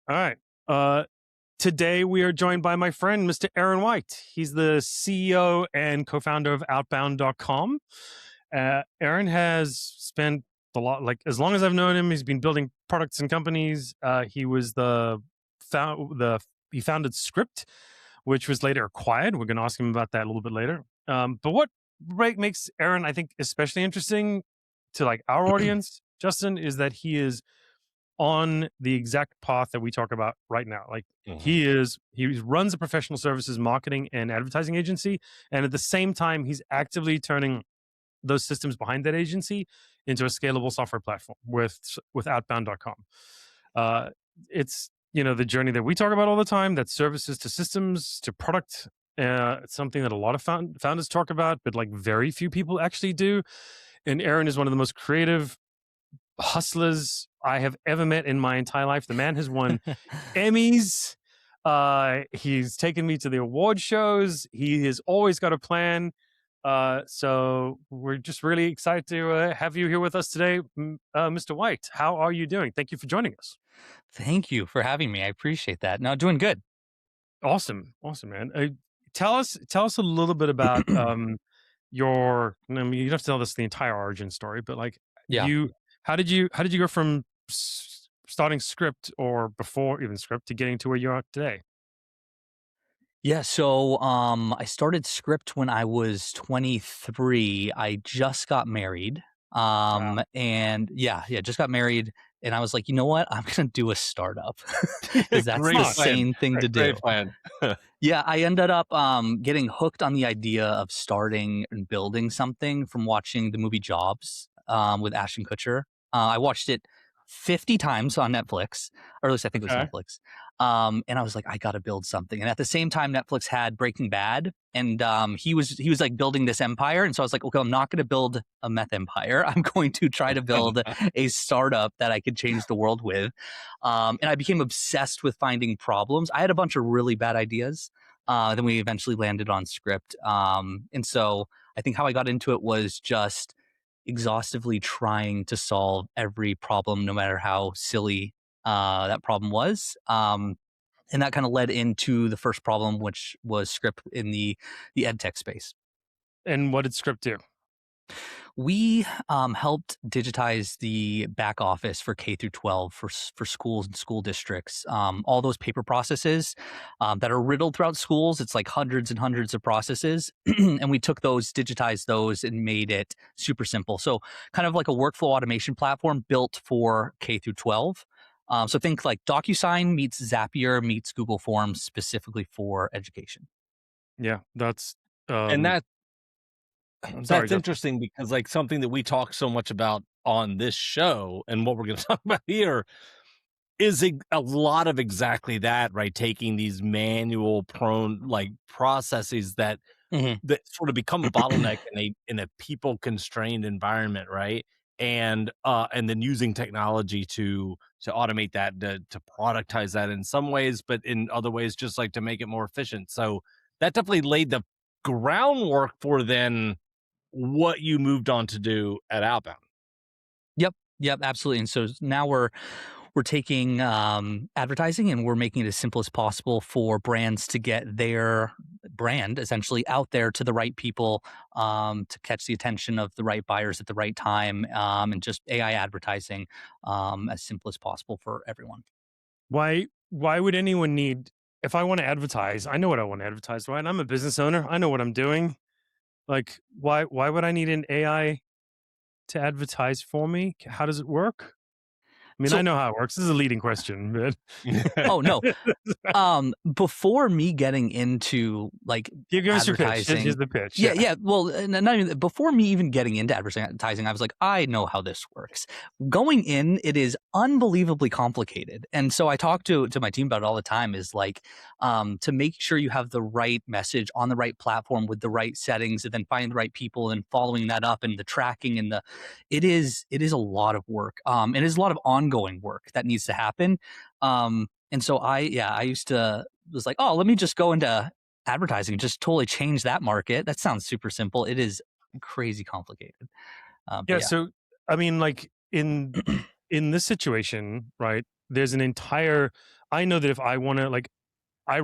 All right. Uh, Today we are joined by my friend, Mr. Aaron White. He's the CEO and co-founder of Outbound.com. Aaron has spent a lot, like as long as I've known him, he's been building products and companies. He was he founded Script, which was later acquired. We're going to ask him about that a little bit later. But what makes Aaron, I think, especially interesting to like our audience, Justin, is that he is on the exact path that we talk about right now. Like he runs a professional services marketing and advertising agency, and at the same time, he's actively turning those systems behind that agency into a scalable software platform with Outbound.com. It's the journey that we talk about all the time. That services to systems to product. It's something that a lot of founders talk about, but like very few people actually do. And Aaron is one of the most creative hustlers I have ever met in my entire life. The man has won Emmys. He's taken me to the award shows. He has always got a plan. So we're just really excited to have you here with us today, Mr. White. How are you doing? Thank you for joining us. Thank you for having me. I appreciate that. No, doing good. Awesome, man. Tell us a little bit about your. I mean, you don't have to tell us the entire origin story, but like Yeah. how did you go from starting Script or before even Script to getting to where you are today? Yeah. So I started Script when I was 23. I just got married. Wow. Just got married. And I was like, you know what? I'm gonna do a startup because that's Great the plan. sane thing to do. Great plan. Yeah, I ended up getting hooked on the idea of starting and building something from watching the movie Jobs with Ashton Kutcher. I watched it 50 times on Netflix, or at least I think it was Okay. Netflix. And I was like, I got to build something. And at the same time, Netflix had Breaking Bad, and he was like building this empire. And so I was like, okay, I'm not going to build a meth empire. I'm going to try to build a startup that I could change the world with. And I became obsessed with finding problems. I had a bunch of really bad ideas. Then we eventually landed on Script. And so I think how I got into it was just exhaustively trying to solve every problem, no matter how silly that problem was. And that kind of led into the first problem, which was Script in the ed tech space. And what did Script do? We helped digitize the back office for K through 12 for schools and school districts. All those paper processes that are riddled throughout schools. It's like hundreds and hundreds of processes, and we took those, digitized those, and made it super simple. So kind of like a workflow automation platform built for K through 12. So think like DocuSign meets Zapier meets Google Forms specifically for education. Yeah, that's And that sorry, that's Justin. interesting because like something that we talk so much about on this show and what we're going to talk about here is a lot of exactly that, right? Taking these manual prone like processes that Mhm. sort of become a bottleneck in a people constrained environment, right? And then using technology to automate that, to productize that in some ways, but in other ways just like to make it more efficient. So that definitely laid the groundwork for then what you moved on to do at Outbound. Yep, absolutely. And so now we're taking advertising and we're making it as simple as possible for brands to get their brand essentially out there to the right people, to catch the attention of the right buyers at the right time, and just AI advertising as simple as possible for everyone. Why would anyone need if I want to advertise, I know what I want to advertise, right? I'm a business owner. I know what I'm doing. Like why would I need an AI to advertise for me? How does it work? I mean, I So, know how it works. This is a leading question, but oh no, before me getting into like give us your pitch. Here's advertising, the pitch. yeah, Yeah. yeah. Well, not even before me even getting into advertising, I was like, I know how this works. Going in, it is unbelievably complicated, and so I talk to my team about it all the time. Is like to make sure you have the right message on the right platform with the right settings, and then finding the right people and following that up, and the tracking and the it is a lot of work. It is a lot of ongoing work that needs to happen. And so I used to was like, oh, let me just go into advertising, just totally change that market. That sounds super simple. It is crazy complicated. But Yeah. yeah. So I mean, like in this situation, right? There's an entire I know that if I want to, like, I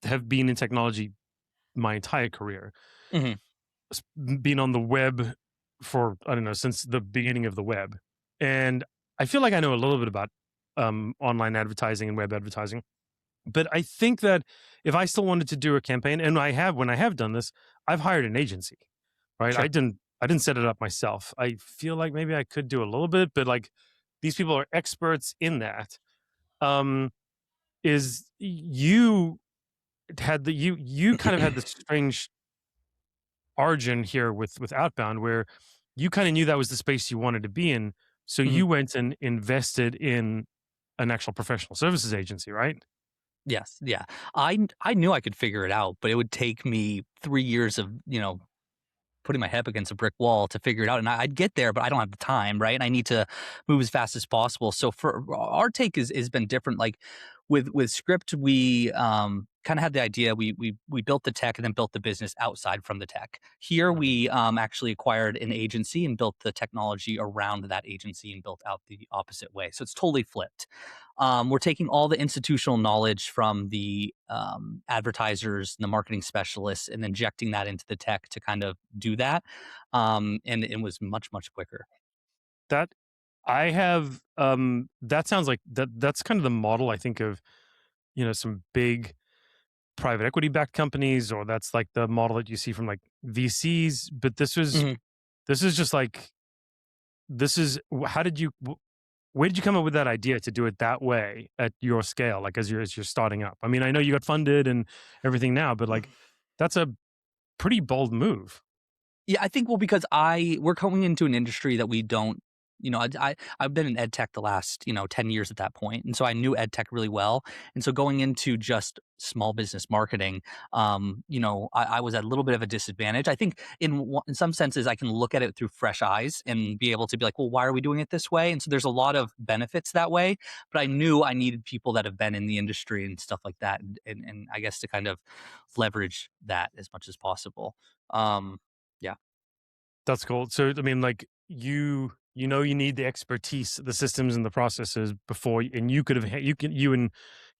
have been in technology my entire career, Hmm. been on the web for, I don't know, since the beginning of the web, and I feel like I know a little bit about online advertising and web advertising. But I think that if I still wanted to do a campaign, and I have, when I have done this, I've hired an agency, right? Sure. I didn't set it up myself. I feel like maybe I could do a little bit, but like these people are experts in that. Um, is you had the you kind of had this strange origin here with Outbound, where you kind of knew that was the space you wanted to be in, so Hmm. you went and invested in an actual professional services agency, right? Yes, yeah. I knew I could figure it out, but it would take me 3 years of putting my head against a brick wall to figure it out. And I'd get there, but I don't have the time, right? And I need to move as fast as possible. So for our take is has been different. Like with script, we kind of had the idea. We built the tech and then built the business outside from the tech. Here we actually acquired an agency and built the technology around that agency and built out the opposite way. So it's totally flipped. We're taking all the institutional knowledge from the advertisers and the marketing specialists and injecting that into the tech to kind of do that. And it was much, much quicker. That I have that sounds like that's kind of the model I think of, some big private equity backed companies, or that's like the model that you see from like VCs, but Mhm. this is just like how did you where did you come up with that idea to do it that way at your scale, like as you're starting up? I mean, I know you got funded and everything now, but like that's a pretty bold move. Yeah, I think, well, because we're going into an industry that we don't, I've been in ed tech the last 10 years at that point, and so I knew ed tech really well. And so going into just small business marketing, I was at a little bit of a disadvantage. I think in some senses I can look at it through fresh eyes and be able to be like, well, why are we doing it this way? And so there's a lot of benefits that way. But I knew I needed people that have been in the industry and stuff like that, and I guess to kind of leverage that as much as possible. Yeah. That's cool. So, I mean, like you need the expertise, the systems and the processes before, and you could have, you and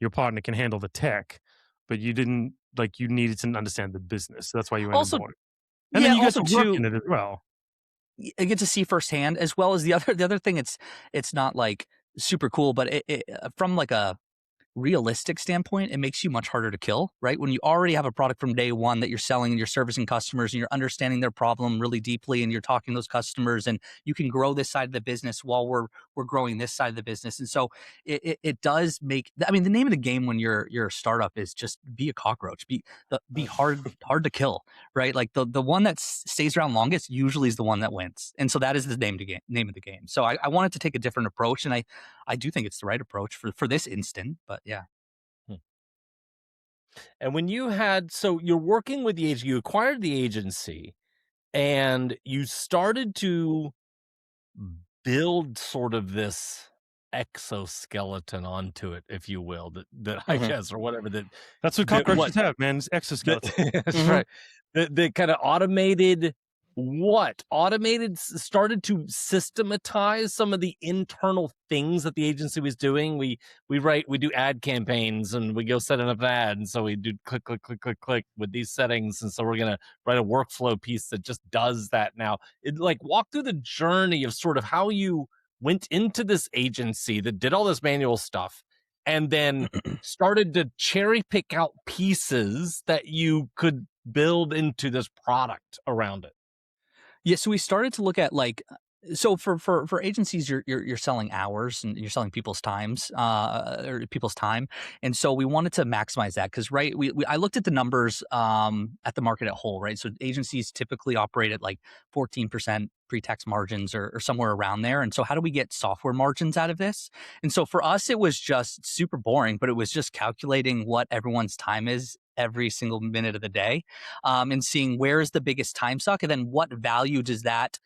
your partner can handle the tech, but you didn't, like, you needed to understand the business. That's why you went and Also, bought it. And then yeah, you guys also will work too, in it as well. I get to see firsthand as well as the other thing. It's not like super cool, but from like a realistic standpoint, it makes you much harder to kill, right? When you already have a product from day one that you're selling and you're servicing customers and you're understanding their problem really deeply and you're talking to those customers and you can grow this side of the business while we're growing this side of the business. And so it does make, I mean, the name of the game when you're a startup is just be a cockroach, be hard to kill, right? Like the one that stays around longest usually is the one that wins. And so that is the name of the game. So I wanted to take a different approach, and I do think it's the right approach for this instant, but yeah. Hmm. And when you had, so you're working with the agency, you acquired the agency, and you started to build sort of this exoskeleton onto it, if you will, that I Mhm. guess, or whatever That's what that what cockroaches have, man. It's that exoskeleton. that's Mhm. right. That kind of started to systematize some of the internal things that the agency was doing. We do ad campaigns and we go set up an ad, and so we do click click click click click with these settings, and so we're gonna write a workflow piece that just does that now. It, like, walk through the journey of sort of how you went into this agency that did all this manual stuff, and then started to cherry pick out pieces that you could build into this product around it. Yeah, so we started to look at like so for agencies, you're selling hours and you're selling people's times, or people's time, and so we wanted to maximize that because right, we I looked at the numbers at the market at whole, right. So agencies typically operate at like 14% pre-tax margins or somewhere around there, and so how do we get software margins out of this? And so for us, it was just super boring, but it was just calculating what everyone's time is every single minute of the day, and seeing where is the biggest time suck, and then what value does that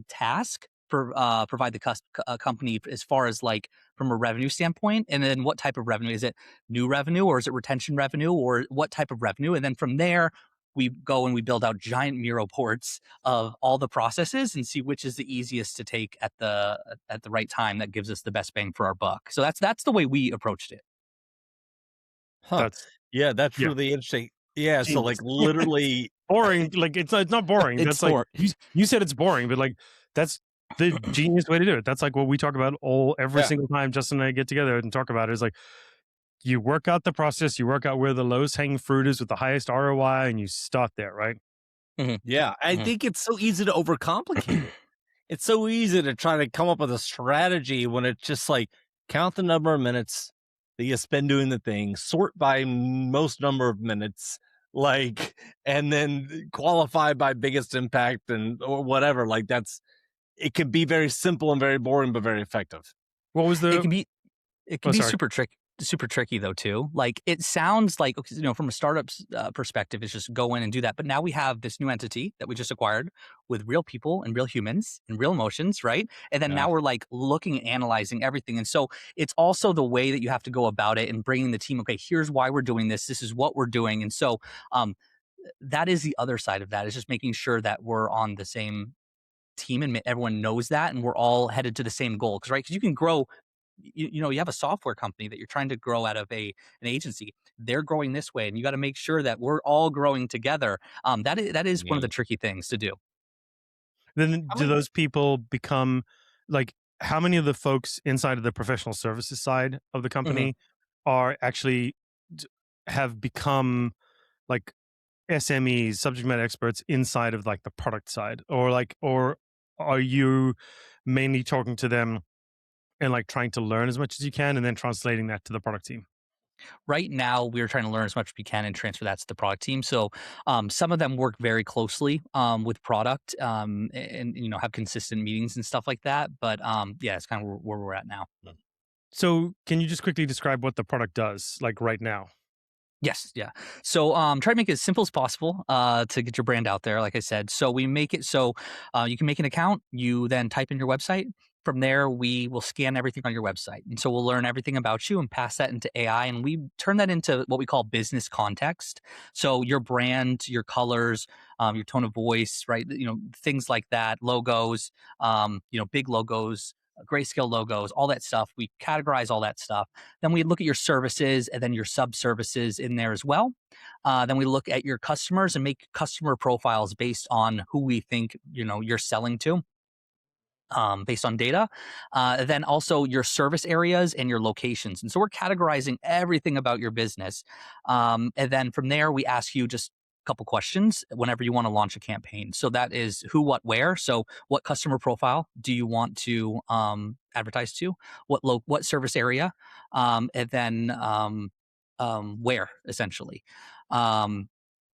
task provide the company as far as like from a revenue standpoint, and then what type of revenue is it? New revenue, or is it retention revenue, or what type of revenue? And then from there, we go and we build out giant Miro boards of all the processes and see which is the easiest to take at the right time that gives us the best bang for our buck. So that's the way we approached it. Huh. That's Yeah, that's yeah, really interesting. Yeah, so, like, genius. literally Boring. Like it's not boring. It's That's like for you said it's boring, but like that's the genius way to do it. That's like what we talk about every yeah. single time Justin and I get together and talk about it. Is like you work out the process, you work out where the lowest hanging fruit is with the highest ROI, and you start there, right? Mhm, Yeah, I mhm. think it's so easy to overcomplicate it. It's so easy to try to come up with a strategy when it's just like count the number of minutes that you spend doing the thing, sort by most number of minutes, like, and then qualify by biggest impact and or whatever. Like that's it can be very simple and very boring, but very effective. What was It the? can be It can Oh, be sorry. super tricky though too. Like it sounds like, from a startup's perspective, it's just go in and do that. But now we have this new entity that we just acquired with real people and real humans and real emotions, right? And then Yeah. now we're like looking and analyzing everything. And so it's also the way that you have to go about it and bringing the team. Okay, here's why we're doing this. This is what we're doing. And so um, that is the other side of that, is just making sure that we're on the same team and everyone knows that and we're all headed to the same goal. Because right, because you can grow, you have a software company that you're trying to grow out of an agency. They're growing this way, and you got to make sure that we're all growing together. That is one of Yeah. the tricky things to do. Then How do many? those people become like how many of the folks inside of the professional services side of the Mhm. company are actually have become like SMEs, subject matter experts inside of like the product side, or are you mainly talking to them and like trying to learn as much as you can and then translating that to the product team? Right now, we're trying to learn as much as we can and transfer that to the product team. So some of them work very closely with product, and have consistent meetings and stuff like that. But yeah, it's kind of where we're at now. So, can you just quickly describe what the product does, like right now? Yes, yeah. So try to make it as simple as possible to get your brand out there, like I said. So we make it so you can make an account, you then type in your website. From there, we will scan everything on your website. And so we'll learn everything about you and pass that into AI. And we turn that into what we call business context. So your brand, your colors, your tone of voice, right? Things like that, logos, big logos, grayscale logos, all that stuff. We categorize all that stuff. Then we look at your services and then your sub services in there as well. Then we look at your customers and make customer profiles based on who we think you're selling to. Based on data, then also your service areas and your locations. And so we're categorizing everything about your business. And then from there, we ask you just a couple questions whenever you want to launch a campaign. So that is who, what, where. So what customer profile do you want to advertise to? What service area? And then where, essentially. Um,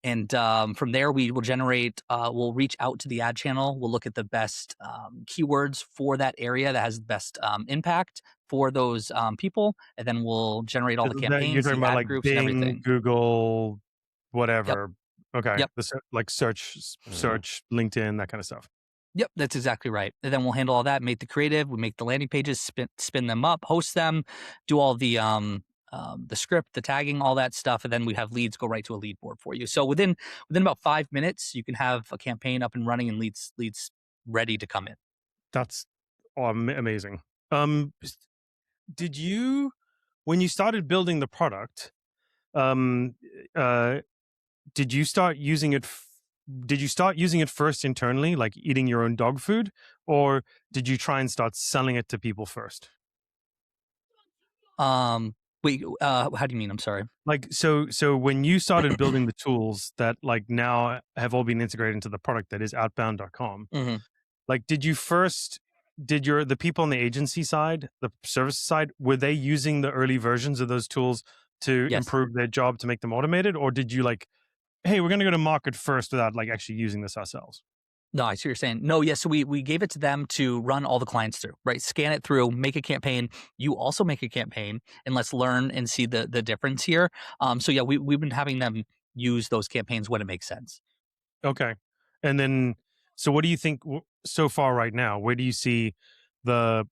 and from there, we will we'll reach out to the ad channel. We'll look at the best keywords for that area that has the best impact for those people. And then we'll generate all the You're campaigns, talking the about ad like groups, and Bing, everything. Google, Yep. whatever. Okay, Yep. like Mhm. search, LinkedIn, that kind of stuff. Yep. That's exactly right. And then we'll handle all that, make the creative, we make the landing pages, spin them up, host them, do all the script, the tagging, all that stuff, and then we have leads go right to a lead board for you. So within about 5 minutes, you can have a campaign up and running and leads ready to come in. That's amazing. S- did you when you started building the product? Um, uh, did you start using it? Did you start using it first internally, like eating your own dog food, or did you try and start selling it to people first? Wait, how do you mean? I'm sorry. Like so when you started building the tools that like now have all been integrated into the product that is outbound.com, Hmm. like did the people on the agency side, the service side, were they using the early versions of those tools to Yes. improve their job to make them automated, or did you like, hey, we're going to go to market first without like actually using this ourselves? No, I see what you're saying. No, yes. So we gave it to them to run all the clients through, right? Scan it through, make a campaign. You also make a campaign, and let's learn and see the difference here. So yeah, we've been having them use those campaigns when it makes sense. Okay. And then, so what do you think so far right now? Where do you see the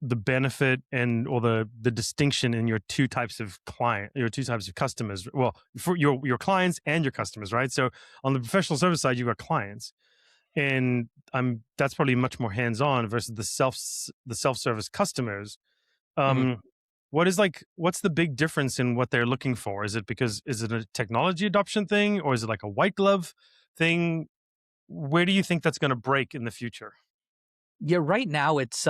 the benefit and or the distinction in your two types of customers. Well, for your clients and your customers, right? So on the professional service side, you've got clients, and that's probably much more hands-on versus the self-service customers. Mhm. What's the big difference in what they're looking for? Is it a technology adoption thing, or is it like a white glove thing? Where do you think that's going to break in the future? Yeah, right now it's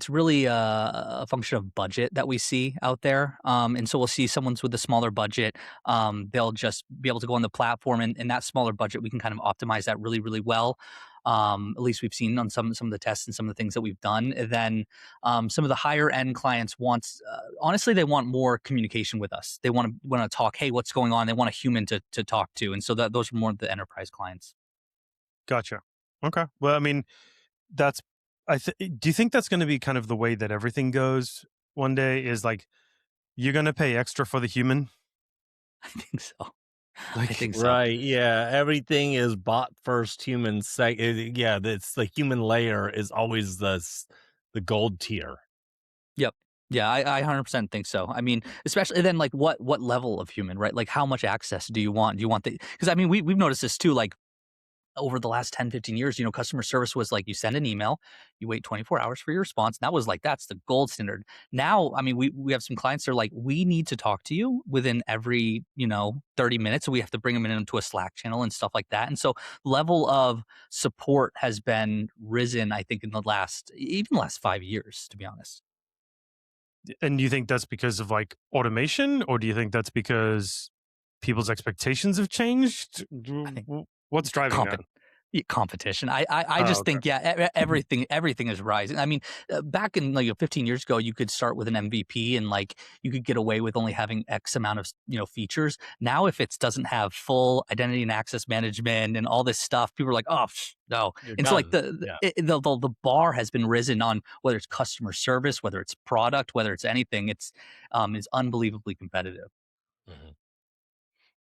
really a function of budget that we see out there, and so we'll see someone's with a smaller budget. They'll just be able to go on the platform, and that smaller budget, we can kind of optimize that really, really well. At least we've seen on some of the tests and some of the things that we've done. And then some of the higher end clients wants, honestly, they want more communication with us. They want to talk. Hey, what's going on? They want a human to talk to, and so those are more the enterprise clients. Gotcha. Okay. Well, I mean, that's do you think that's going to be kind of the way that everything goes one day? Is like you're going to pay extra for the human? I think so. I Like, think so. Right, yeah, everything is bot first, human yeah, that's the human layer is always the gold tier. Yep. Yeah, I 100% think so. I mean, especially then, like, what level of human, right? Like, how much access do you want? Do you want the? Because I mean, we've noticed this too. Like over the last 10, 15 years, customer service was like you send an email, you wait 24 hours for your response. And that was like that's the gold standard. Now, I mean, we have some clients that are like, we need to talk to you within every 30 minutes. So we have to bring them into a Slack channel and stuff like that. And so level of support has been risen, I think, in even the last 5 years, to be honest. and do you think that's because of like automation, or do you think that's because people's expectations have changed? I think What's driving that? Comp- competition. I Oh, just okay. think everything is rising. I mean, back in like 15 years ago, you could start with an MVP and like you could get away with only having X amount of features. Now, if it doesn't have full identity and access management and all this stuff, people are like, oh no. You're And so like done. Yeah. the bar has been risen on whether it's customer service, whether it's product, whether it's anything. It's is unbelievably competitive. Mhm.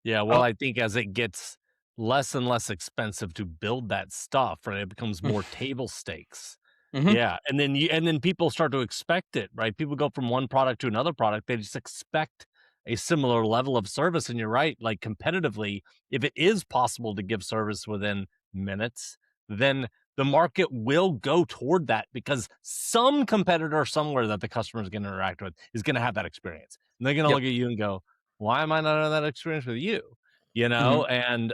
Yeah, well, Oh, I think as it gets less and less expensive to build that stuff, right, it becomes more table stakes. Hmm. Yeah, and then people start to expect it, right? People go from one product to another product, they just expect a similar level of service, and you're right, like, competitively, if it is possible to give service within minutes, then the market will go toward that because some competitor somewhere that the customer is gonna interact with is gonna have that experience, and they're gonna Yep. look at you and go, "Why am I not having that experience with you?" You Hmm. know? And,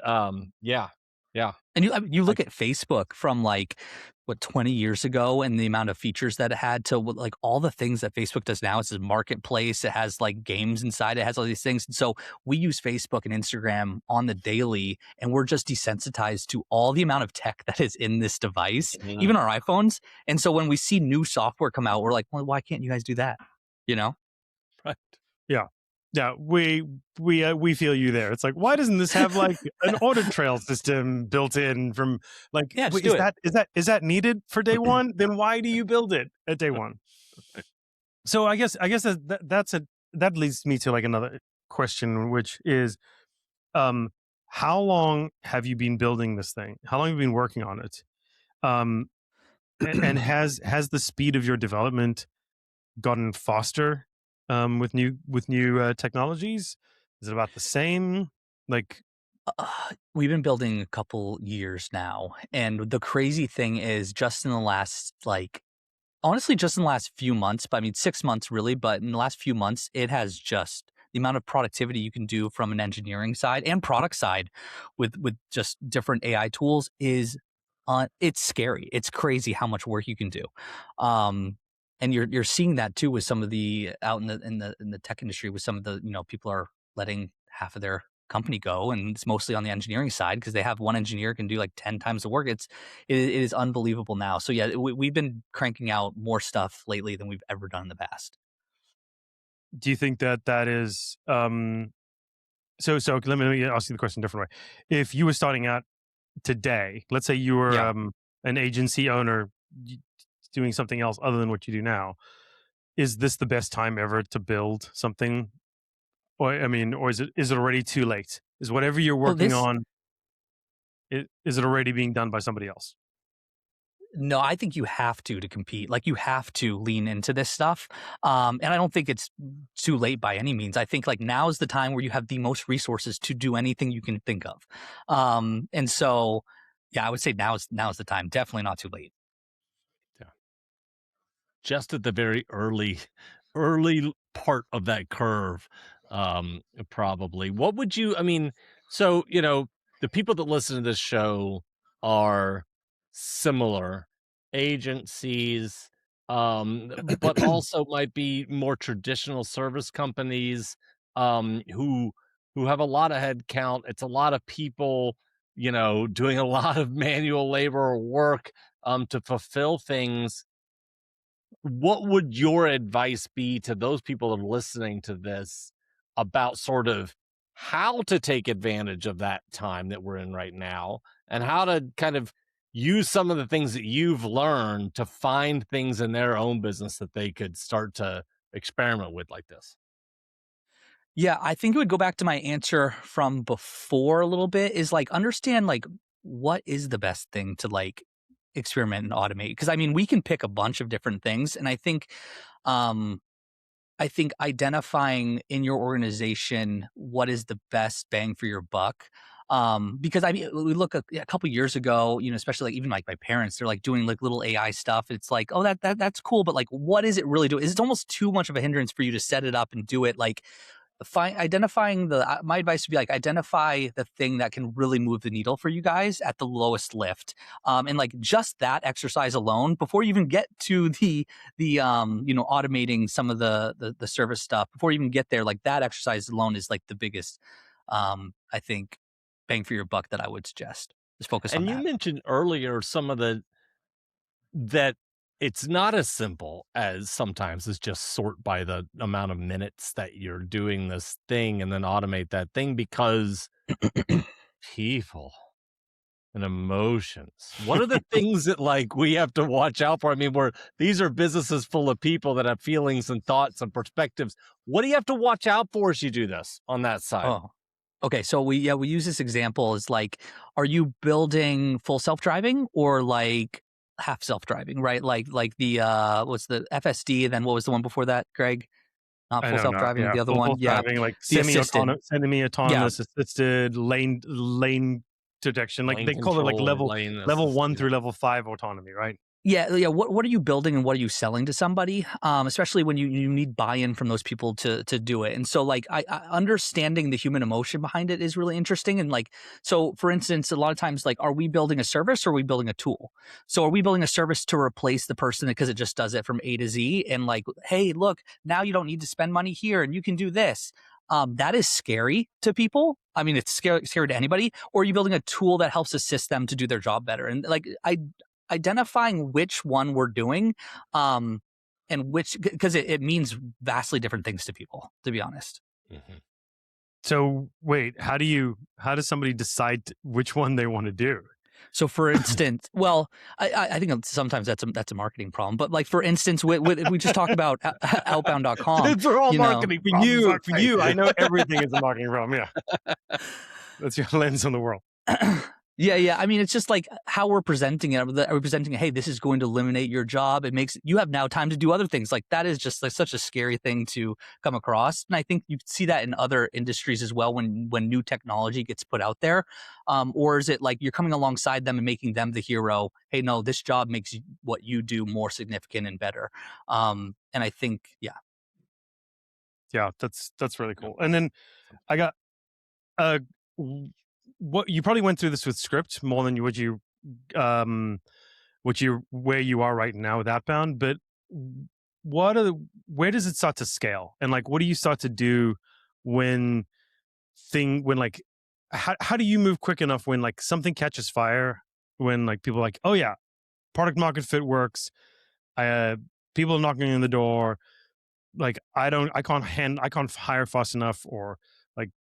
yeah, yeah, And I mean, you I look at Facebook from like what 20 years ago and the amount of features that it had to like all the things that Facebook does now. It's a marketplace. It has like games inside. It has all these things. And so we use Facebook and Instagram on the daily, and we're just desensitized to all the amount of tech that is in this device, mhm, even our iPhones. And so when we see new software come out, we're like, well, why can't you guys do that? You know? right. yeah, yeah. We feel you there. It's like, why doesn't this have like an audit trail system built in from like? Yeah, just Wait, do it. is that needed for day one? Then why do you build it at day one? So I guess that leads me to like another question, which is, um, how long have you been building this thing? How long have you been working on it? Um, and has the speed of your development gotten faster with new technologies? Is it about the same? Like, We've been building a couple years now, and the crazy thing is just in the last like honestly, just in the last few months, but I mean 6 months really, but in the last few months, it has just the amount of productivity you can do from an engineering side and product side with just different AI tools is it's scary. It's crazy how much work you can do. Um, and you're seeing that too with some of the out in the tech industry with some of the, people are letting half of their company go, and it's mostly on the engineering side because they have one engineer can do like 10 times the work. It is unbelievable now. So yeah, we've been cranking out more stuff lately than we've ever done in the past. do you think that is so let me ask you the question a different way. If you were starting out today, let's say you were Yeah. an agency owner doing something else other than what you do now, is this the best time ever to build something? Or I mean, or is it already too late? Is whatever you're Well, working this on, is it already being done by somebody else? No, I think you have to compete. Like, you have to lean into this stuff. And I don't think it's too late by any means. I think like now is the time where you have the most resources to do anything you can think of. And so, yeah, I would say now is the time. Definitely not too late. Yeah. Just at the very early part of that curve, probably. What would you I mean, so, the people that listen to this show are similar agencies, but also might be more traditional service companies, who have a lot of headcount. It's a lot of people, doing a lot of manual labor or work, to fulfill things. What would your advice be to those people that are listening to this about sort of how to take advantage of that time that we're in right now, and how to kind of use some of the things that you've learned to find things in their own business that they could start to experiment with like this? Yeah, I think it would go back to my answer from before a little bit is like understand like what is the best thing to like experiment and automate. Because I mean, we can pick a bunch of different things. And um I think identifying in your organization what is the best bang for your buck. Because I mean, we look a couple years ago, especially like even like my parents, they're like doing like little AI stuff. It's like, oh, that's cool, but like, what is it really doing? It's almost too much of a hindrance for you to set it up and do it. Like, identifying my advice would be like identify the thing that can really move the needle for you guys at the lowest lift, and like just that exercise alone before you even get to the automating some of the service stuff, before you even get there, like that exercise alone is like the biggest, I think, bang for your buck that I would suggest. Just focus on And you that. mentioned earlier some of the that it's not as simple as sometimes as just sort by the amount of minutes that you're doing this thing and then automate that thing, because people and emotions. What are the things that like we have to watch out for? I mean, these are businesses full of people that have feelings and thoughts and perspectives. What do you have to watch out for as you do this on that side? Oh, okay. So we use this example as like, are you building full self-driving or like half self-driving, right? Like the what's the FSD, and then what was the one before that, Greg? Not I full know, not self-driving, yeah, the other full one. Yeah. driving, like The assisted. Yeah. semi-autonomous, assisted, lane detection. Like Lane they call it like control, lane level assist. 1 Yeah. through level 5 autonomy, right? Yeah, yeah. What are you building and what are you selling to somebody? Especially when you need buy-in from those people to do it. And so, like, I understanding the human emotion behind it is really interesting. And like, so for instance, a lot of times, like, are we building a service or are we building a tool? So, are we building a service to replace the person because it just does it from A to Z? And like, hey, look, now you don't need to spend money here and you can do this. That is scary to people. I mean, it's scary to anybody. Or are you building a tool that helps assist them to do their job better? And like, identifying which one we're doing, and which, because it means vastly different things to people, to be honest. Mhm. So wait, how does somebody decide which one they want to do? So, for instance, well, I think sometimes that's a marketing problem. But like for instance, we just talked about outbound.com. These are all You know, marketing problems, aren't For they? you, I know everything is a marketing problem. Yeah, that's your lens on the world. Yeah, yeah. I mean, it's just like how we're presenting it. Are we presenting, hey, this is going to eliminate your job? It makes you have now time to do other things. Like that is just like such a scary thing to come across. And I think you see that in other industries as well when new technology gets put out there. Or is it like you're coming alongside them and making them the hero? Hey, no, this job makes what you do more significant and better. And I think, yeah. Yeah, that's really cool. And then I got uh what you probably went through this with script more than um where you are right now with outbound, but where does it start to scale, and like what do you start to do when when like how do you move quick enough when like something catches fire, when like people are like, oh yeah, product market fit works, uh people are knocking on the door, like I can't hire fast enough, or like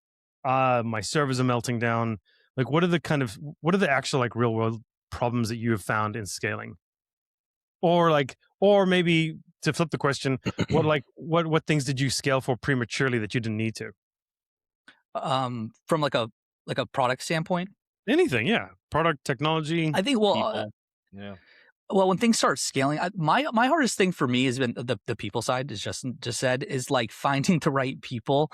my servers are melting down. Like what are the actual like real world problems that you have found in scaling? Or like, or maybe to flip the question, what things did you scale for prematurely that you didn't need to? From like a product standpoint, Anything, yeah. Product, technology. I think, well, People. Yeah. Well, when things start scaling, my hardest thing for me has been the people side, as Justin just said, is like finding the right people.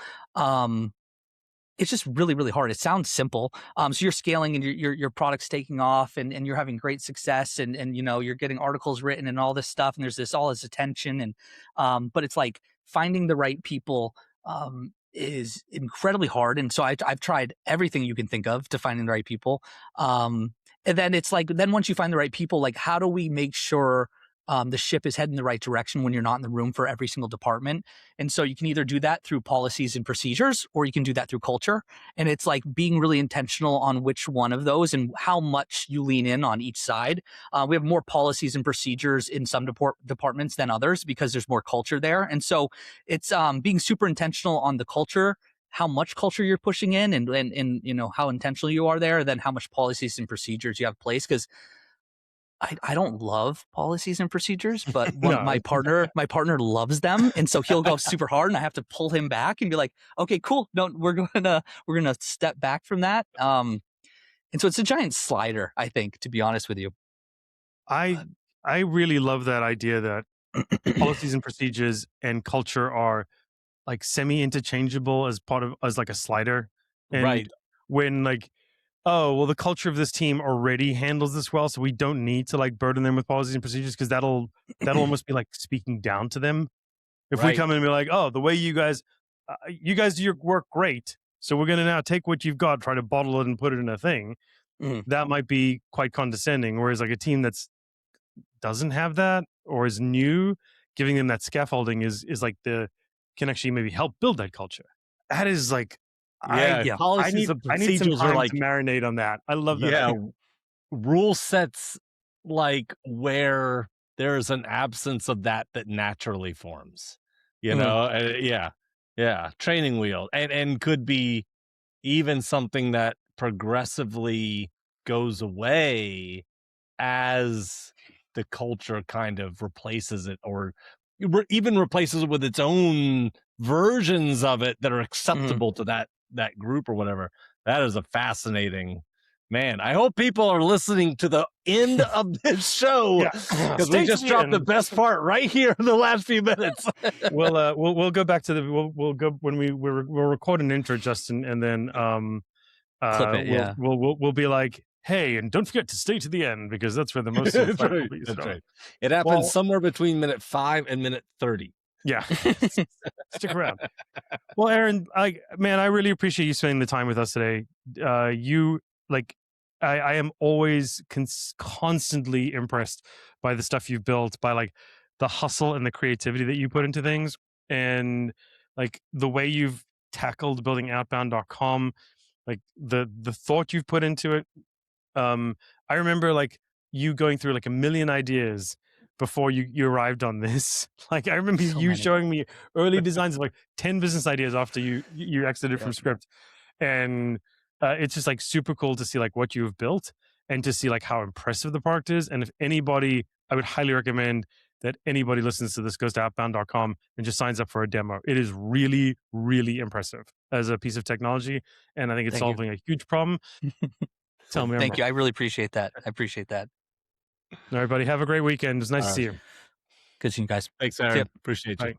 It's just really, really hard. It sounds simple. So you're scaling and your product's taking off and you're having great success and you're getting articles written and all this stuff and there's all this attention but it's like finding the right people is incredibly hard. And so I've tried everything you can think of to finding the right people. And then it's like, then once you find the right people, like how do we make sure the ship is heading in the right direction when you're not in the room for every single department? And so you can either do that through policies and procedures, or you can do that through culture. And it's like being really intentional on which one of those and how much you lean in on each side. We have more policies and procedures in some departments than others because there's more culture there. And so it's being super intentional on the culture, how much culture you're pushing in and how intentional you are there, then how much policies and procedures you have in place. Because I don't love policies and procedures, but my partner loves them, and so he'll go super hard, and I have to pull him back and be like, "Okay, cool. No, we're gonna step back from that." And so it's a giant slider, I think, to be honest with you. I really love that idea that policies and procedures and culture are like semi-interchangeable as like a slider. And Right. when like, oh, well, the culture of this team already handles this well, so we don't need to like burden them with policies and procedures because that'll almost be like speaking down to them. If we Right. come in and be like, oh, the way you guys do your work great, so we're going to now take what you've got, try to bottle it and put it in a thing, that might be quite condescending. Whereas like a team that's doesn't have that or is new, giving them that scaffolding is like can actually maybe help build that culture. That is like, Yeah. Policies and I need some procedures time are like, to marinate on that. I love that. yeah, rule sets like where there's an absence of that naturally forms. Yeah. Training wheel and could be even something that progressively goes away as the culture kind of replaces it or even replaces it with its own versions of it that are acceptable to that group or whatever. That is a fascinating, man. I hope people are listening to the end of this show because we just dropped the best part right here in the last few minutes. We'll go back to we'll go when we'll record an intro, Justin, and then Clip it. we'll be like, hey, and don't forget to stay to the end because that's where the most of the fight will be. That's right. It happens somewhere between minute 5 and minute 30. Yeah. Stick around. Well, Aaron, I really appreciate you spending the time with us today. I am always constantly impressed by the stuff you've built, by like the hustle and the creativity that you put into things, and like the way you've tackled building outbound.com, like the thought you've put into it. I remember like you going through like a million ideas before you arrived on this. Like I remember you showing me early designs of like 10 business ideas after you exited from script. And it's just like super cool to see like what you've built and to see like how impressive the product is. And if anybody, I would highly recommend that anybody listens to this, goes to outbound.com and just signs up for a demo. It is really, really impressive as a piece of technology. And I think it's solving a huge problem. Tell me. Thank you. I really appreciate that. I appreciate that. All right, buddy. Have a great weekend. It's nice to see you. Good seeing you guys. Thanks, Aaron. Appreciate you. Bye.